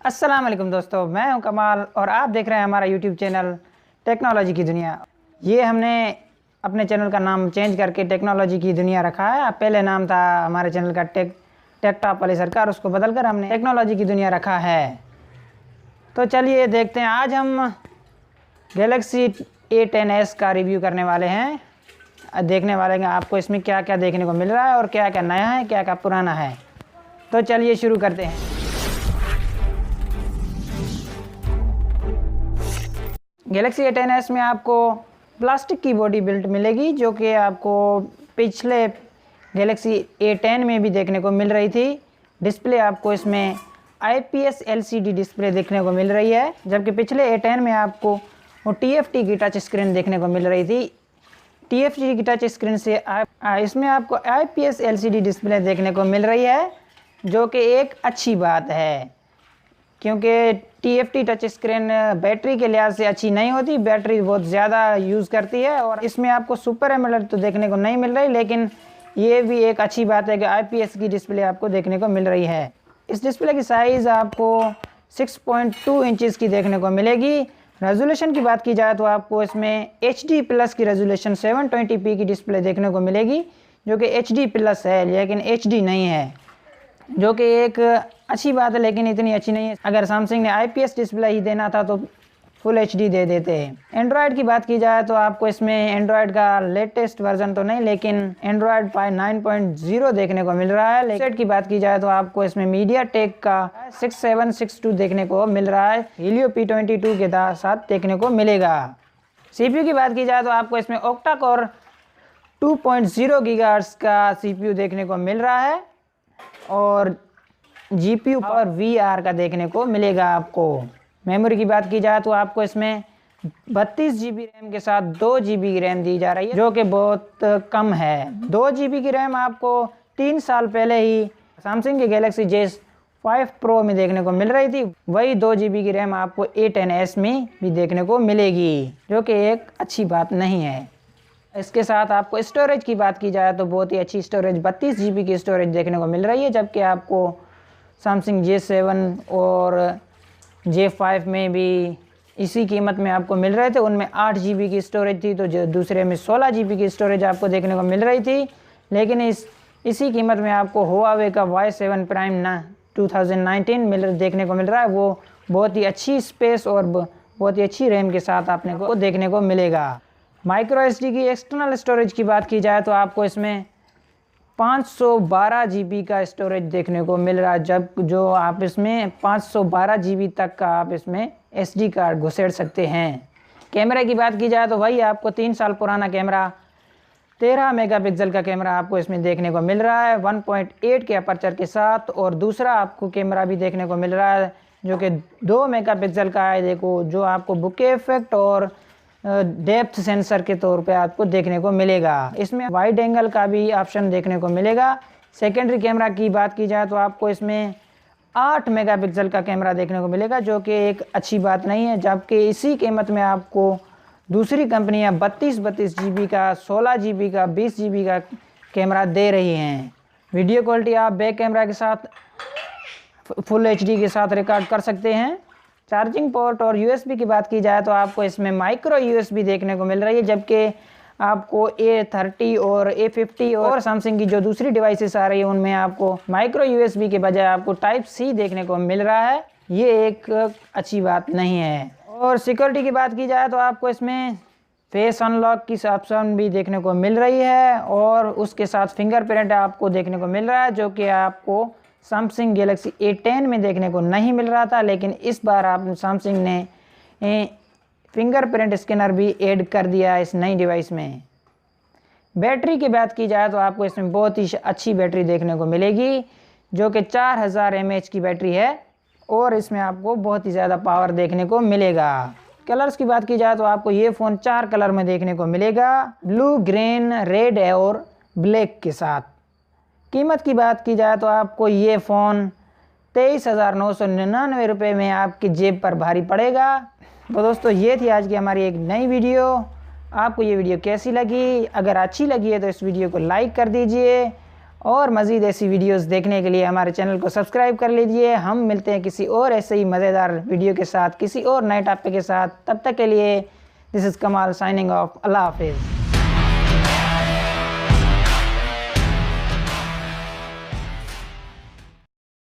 अस्सलाम वालेकुम दोस्तों, मैं हूं कमाल और आप देख रहे हैं हमारा यूट्यूब चैनल टेक्नोलॉजी की दुनिया। ये हमने अपने चैनल का नाम चेंज करके टेक्नोलॉजी की दुनिया रखा है। पहले नाम था हमारे चैनल का टेक टॉप वाली सरकार, उसको बदलकर हमने टेक्नोलॉजी की दुनिया रखा है। तो चलिए देखते हैं, आज हम गैलेक्सी A10s का रिव्यू करने वाले हैं। देखने वाले हैं आपको इसमें क्या क्या देखने को मिल रहा है और क्या क्या नया है, क्या क्या पुराना है। तो चलिए शुरू करते हैं। गैलेक्सी A10s में आपको प्लास्टिक की बॉडी बिल्ट मिलेगी, जो कि आपको पिछले गैलेक्सी A10 में भी देखने को मिल रही थी। डिस्प्ले आपको इसमें IPS LCD डिस्प्ले देखने को मिल रही है, जबकि पिछले A10 में आपको वो TFT की टच स्क्रीन देखने को मिल रही थी। TFT की टच स्क्रीन से इसमें आपको IPS LCD डिस्प्ले देखने को मिल रही है, जो कि एक अच्छी बात है, क्योंकि TFT टच स्क्रीन बैटरी के लिहाज से अच्छी नहीं होती। बैटरी बहुत ज़्यादा यूज़ करती है और इसमें आपको सुपर एमोलेड तो देखने को नहीं मिल रही, लेकिन ये भी एक अच्छी बात है कि IPS की डिस्प्ले आपको देखने को मिल रही है। इस डिस्प्ले की साइज़ आपको 6.2 इंचज़ की देखने को मिलेगी। रेजोल्यूशन की बात की जाए तो आपको इसमें HD+ की रेजोल्यूशन 720p की डिस्प्ले देखने को मिलेगी, जो कि HD+ है लेकिन HD नहीं है, जो कि एक अच्छी बात है, लेकिन इतनी अच्छी नहीं है। अगर सैमसंग ने IPS डिस्प्ले ही देना था तो फुल HD दे देते हैं। एंड्रॉयड की बात की जाए तो आपको इसमें एंड्रॉयड का लेटेस्ट वर्जन तो नहीं, लेकिन एंड्रॉयड 9.0 देखने को मिल रहा है। लेटेस्ट की बात की जाए तो आपको इसमें MediaTek का 6762 देखने को मिल रहा है, Helio P22 के साथ देखने को मिलेगा। CPU की बात की जाए तो आपको इसमें ऑक्टा कोर 2.0 GHz का CPU देखने को मिल रहा है और GPU और VR का देखने को मिलेगा आपको। मेमोरी की बात की जाए तो आपको इसमें 32 GB रैम के साथ 2 GB रैम दी जा रही है, जो कि बहुत कम है। 2 GB की रैम आपको 3 साल पहले ही सैमसंग के गैलेक्सी J5 Pro में देखने को मिल रही थी। वही 2 GB की रैम आपको A10s में भी देखने को मिलेगी, जो कि एक अच्छी बात नहीं है। इसके साथ आपको स्टोरेज की बात की जाए तो बहुत ही अच्छी स्टोरेज 32 GB की स्टोरेज देखने को मिल रही है, जबकि आपको सैमसंग J7 और J5 में भी इसी कीमत में आपको मिल रहे थे। उनमें 8 GB की स्टोरेज थी, तो जो दूसरे में 16 GB की स्टोरेज आपको देखने को मिल रही थी। लेकिन इसी कीमत में आपको Huawei का Y7 Prime 2019 देखने को मिल रहा है। वो बहुत ही अच्छी स्पेस और बहुत ही अच्छी रैम के साथ आपने को देखने को मिलेगा। माइक्रो SD की एक्सटर्नल स्टोरेज की बात की जाए तो आपको इसमें 512 GB का स्टोरेज देखने को मिल रहा है, जब जो आप इसमें 512 GB तक का आप इसमें SD कार्ड घुसेड़ सकते हैं। कैमरा की बात की जाए तो वही आपको 3 साल पुराना कैमरा 13 मेगापिक्सल का कैमरा आपको इसमें देखने को मिल रहा है 1.8 के अपर्चर के साथ, और दूसरा आपको कैमरा भी देखने को मिल रहा है जो कि 2 मेगापिक्सल का है। देखो, जो आपको बुके इफेक्ट और डेप्थ सेंसर के तौर पे आपको देखने को मिलेगा। इसमें वाइड एंगल का भी ऑप्शन देखने को मिलेगा। सेकेंडरी कैमरा की बात की जाए तो आपको इसमें 8 मेगापिक्सल का कैमरा देखने को मिलेगा, जो कि एक अच्छी बात नहीं है, जबकि इसी कीमत में आपको दूसरी कंपनियां 32 GB का, 16 GB का, 20 GB का कैमरा दे रही हैं। वीडियो क्वालिटी आप बैक कैमरा के साथ फुल HD के साथ रिकॉर्ड कर सकते हैं। चार्जिंग पोर्ट और USB की बात की जाए तो आपको इसमें माइक्रो USB देखने को मिल रही है, जबकि आपको A30 और A50 और सैमसंग की जो दूसरी डिवाइसेस आ रही है उनमें आपको माइक्रो USB के बजाय आपको Type-C देखने को मिल रहा है। ये एक अच्छी बात नहीं है। और सिक्योरिटी की बात की जाए तो आपको इसमें फेस अनलॉक की ऑप्शन भी देखने को मिल रही है, और उसके साथ फिंगरप्रिंट आपको देखने को मिल रहा है, जो कि आपको सैमसंग गैलेक्सी A10 में देखने को नहीं मिल रहा था। लेकिन इस बार आप सैमसंग ने फिंगरप्रिंट स्कैनर भी ऐड कर दिया इस नई डिवाइस में। बैटरी की बात की जाए तो आपको इसमें बहुत ही अच्छी बैटरी देखने को मिलेगी, जो कि 4000 mAh की बैटरी है, और इसमें आपको बहुत ही ज़्यादा पावर देखने को मिलेगा। कलर्स की बात की जाए तो आपको ये फ़ोन 4 कलर में देखने को मिलेगा, ब्लू, ग्रीन, रेड और ब्लैक के साथ। कीमत की बात की जाए तो आपको ये फ़ोन 23,999 रुपये में आपकी जेब पर भारी पड़ेगा। तो दोस्तों, ये थी आज की हमारी एक नई वीडियो। आपको ये वीडियो कैसी लगी? अगर अच्छी लगी है तो इस वीडियो को लाइक कर दीजिए और मज़ीद ऐसी वीडियोस देखने के लिए हमारे चैनल को सब्सक्राइब कर लीजिए। हम मिलते हैं किसी और ऐसे ही मज़ेदार वीडियो के साथ, किसी और नए टॉपिक के साथ। तब तक के लिए दिस इज़ कमाल साइनिंग ऑफ। अल्लाह हाफिज़।